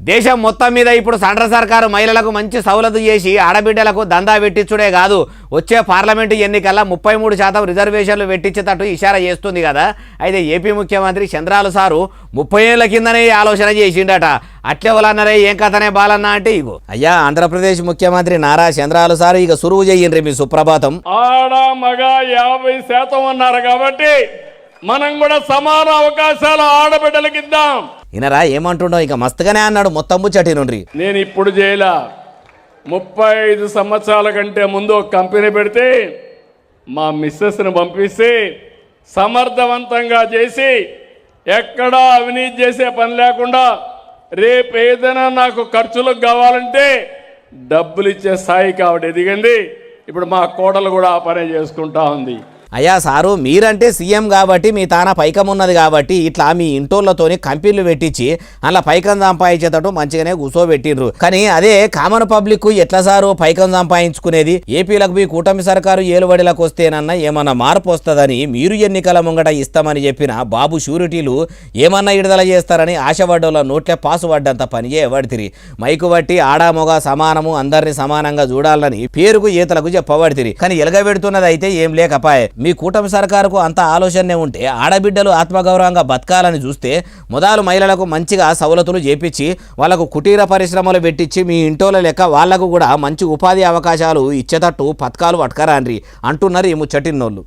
దేశం మొత్తం మీద ఇప్పుడు సెంట్రల్ సర్కారు మహిళలకు మంచి సౌలతు చేసి ఆడబిడ్డలకు దందా పెట్టించుడే కాదు, వచ్చే పార్లమెంటు ఎన్నికల్లో 33% రిజర్వేషన్లు పెట్టించేటట్టు ఇషారా చేస్తుంది కదా. అయితే ఏపీ ముఖ్యమంత్రి చంద్రాలు సారు 30 ఏళ్ల కిందనే ఆలోచన చేసిండట. అట్లే వాళ్ళన్నారే ఏం కథనే బాలన్నా అంటే ఇగో అయ్యా ఆంధ్రప్రదేశ్ ముఖ్యమంత్రి నారా చంద్రాలు సారు ఇక సురువు చెయ్యండి మీ సుప్రభాతం. ఆడ మగ 50% అన్నారు కాబట్టి మనం కూడా సమాన అవకాశాలు ఆడబిడ్డలకి ఇద్దాం. ఇనరా ఏమంటుండో ఇక మస్తుగానే అన్నాడు మొత్తం ముచ్చటి నుండి. నేను ఇప్పుడు చేయలా, 35 సంవత్సరాల కంటే ముందు ఒక కంపెనీ పెడితే మా మిస్సెస్ని పంపిస్తే సమర్థవంతంగా చేసి ఎక్కడా అవినీతి చేసే పని లేకుండా రేపు ఏదైనా నాకు ఖర్చులకు కావాలంటే డబ్బులు ఇచ్చే స్థాయికి ఆవిడ ఎదిగింది. ఇప్పుడు మా కోడలు కూడా ఆ పనే చేసుకుంటా ఉంది. అయ్యా సారు మీరంటే సీఎం కాబట్టి మీ తాన పైకం ఉన్నది కాబట్టి ఇట్లా మీ ఇంటోళ్ళతోని కంపెనీలు పెట్టించి అలా పైకం సంపాదించేటట్టు మంచిగానే కూసోబెట్టిండ్రు. కానీ అదే కామన్ పబ్లిక్ ఎట్లా సారు పైకం సంపాదించుకునేది? ఏపీలకు మీ కూటమి సర్కారు ఏలుబడిలకు వస్తేనన్నా ఏమన్నా మార్పు వస్తుందని మీరు ఎన్నికల ముంగట ఇస్తామని చెప్పిన బాబు షూరిటీలు ఏమన్నా విడుదల చేస్తారని ఆశపడ్డోళ్ళ నోట్లే పాసు పడ్డంత పని చేయబడితిరి. మైకు బట్టి ఆడా మొగ సమానము, అందరినీ సమానంగా చూడాలని పేరుకు ఈతలకు చెప్పబడితిరి. కానీ ఎలగబెడుతున్నది అయితే ఏం లేకపాయే. మీ కూటమి సర్కారుకు అంత ఆలోచనే ఉంటే ఆడబిడ్డలు ఆత్మగౌరవంగా బతకాలని చూస్తే మొదలు మహిళలకు మంచిగా సవలతులు చేపించి వాళ్ళకు కుటీర పరిశ్రమలు పెట్టించి మీ ఇంటోల లెక్క వాళ్లకు కూడా మంచి ఉపాధి అవకాశాలు ఇచ్చేటట్టు పథకాలు పట్టుకరాండ్రి అంటున్నారు ఈ ముచ్చటిన్నోళ్ళు.